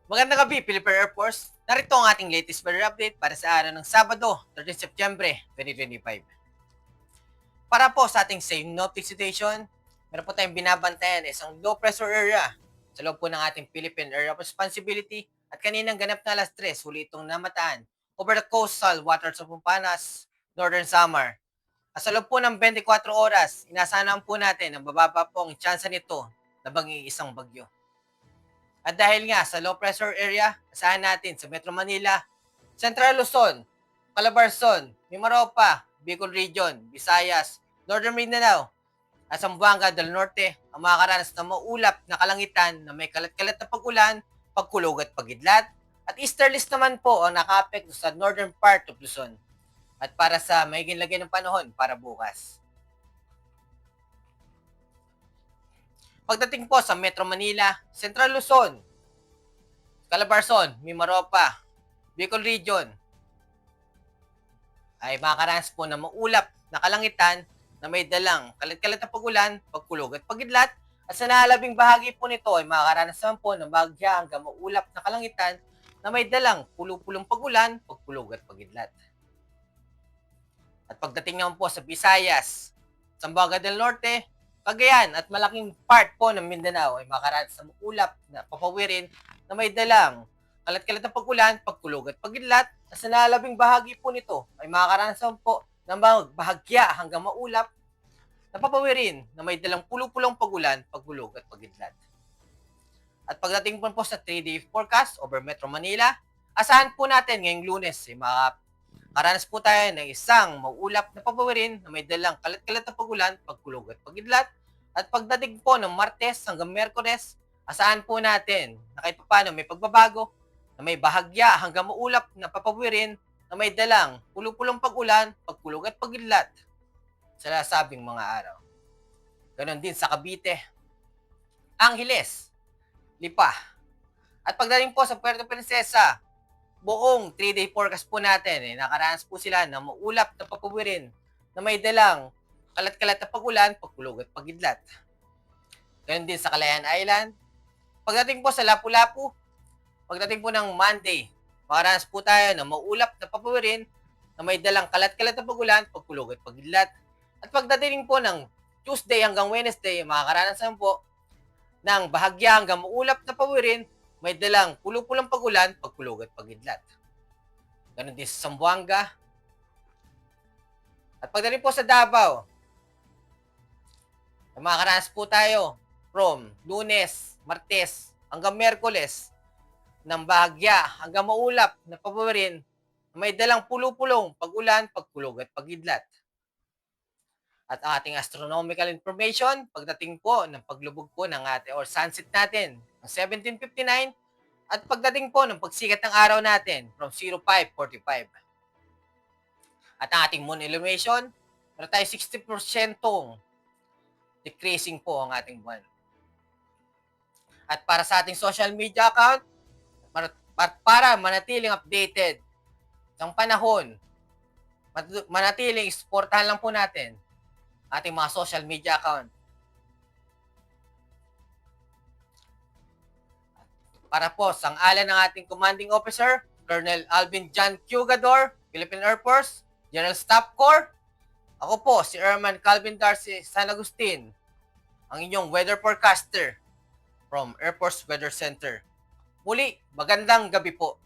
Magandang gabi, Philippine Air Force. Narito ang ating latest weather update para sa araw ng Sabado, 13 Setyembre 2025. Para po sa ating synoptic situation, meron po tayong binabantayan isang low pressure area sa loob po ng ating Philippine Area of Responsibility at kaninang ganap na alas 3, huli itong namataan over the coastal waters of Pampanas, Northern Samar. At sa loob po ng 24 oras, inasahan po natin ang bababa po ang tsansa nito na banging isang bagyo. At dahil nga sa low pressure area, asahan natin sa Metro Manila, Central Luzon, Calabarzon, Mimaropa, Bicol Region, Visayas, Northern Mindanao, at Zamboanga del Norte ang makakaranas ng maulap na kalangitan na may kalat-kalat na pag-ulan, pagkulog at pagidlat. At easterlies naman po ang naka-apekto sa northern part of Luzon. At para sa mahiging lagay ng panahon para bukas. Pagdating po sa Metro Manila, Central Luzon, Calabarzon, Mimaropa, Bicol Region, ay makakaranas po ng maulap na kalangitan na may dalang kalat-kalat na pag-ulan, pagkulog at pagidlat. At sa nalabing bahagi po nito ay makakaranas naman po ng bagya hanggang maulap na kalangitan na may dalang pulupulong pag-ulan, pagkulog at pagidlat. At pagdating naman po sa Visayas, Zamboanga del Norte, Cagayan at malaking part po ng Mindanao ay makakaranas ng maulap na papawirin na may dalang kalat-kalat na pag-ulan, pagkulog at pagidlat. At sa nalabing bahagi po nito ay makakaranas po ng bahagya hanggang maulap na papawirin na may dalang pulupulong pag-ulan, pagkulog at pagidlat. At pagdating po sa 3-day forecast over Metro Manila, asahan po natin ngayong Lunes ay makakaranas po tayo ng isang maulap na papawirin na may dalang kalat-kalat na pag-ulan, pagkulog at pagidlat. At pagdating po ng Martes hanggang Miyerkules, asahan po natin na kahit paano may pagbabago na may bahagya hanggang maulap na papawirin na may dalang pulupulong pag-ulan, pagkulog at pagidlat sa nasabing mga araw. Ganon din sa Cavite, Angeles, Lipa. At pagdating po sa Puerto Princesa, buong 3-day forecast po natin, nakaranas po sila ng maulap na papawirin na may dalang kalat-kalat na pag-ulan, pagkulog at pagidlat. Ganon din sa Calayan Island. Pagdating po sa Lapu-Lapu, pagdating po ng Monday, makaranas po tayo ng maulap na papawirin na may dalang kalat-kalat na pag-ulan, pagkulog at pagidlat. At pagdating po ng Tuesday hanggang Wednesday, makakaranas naman po ng bahagya hanggang maulap na pawirin, may dalang pulupulang pag-ulan, pagkulog at pagidlat. Ganon din sa Zamboanga. At pagdating po sa Davao, makakaranas po tayo from Lunes, Martes hanggang Miyerkules ng bahagya hanggang maulap na papawirin na may dalang pulupulong pag-ulan, pagkulog at pagidlat. At ang ating astronomical information, pagdating po ng paglubog po ng ating or sunset natin ng 17:59 at pagdating po ng pagsikat ng araw natin from 05:45. At ang ating moon illumination, meron tayo 60% decreasing po ang ating buwan. At para sa ating social media account, para manatiling updated ng panahon, manatiling supportahan lang po natin ating mga social media account. Para po sa ngalan ng ating commanding officer, Colonel Alvin John Cugador, Philippine Air Force, General Staff Corps, ako po si Airman Calvin Darcy San Agustin, ang inyong weather forecaster from Air Force Weather Center. Muli, magandang gabi po.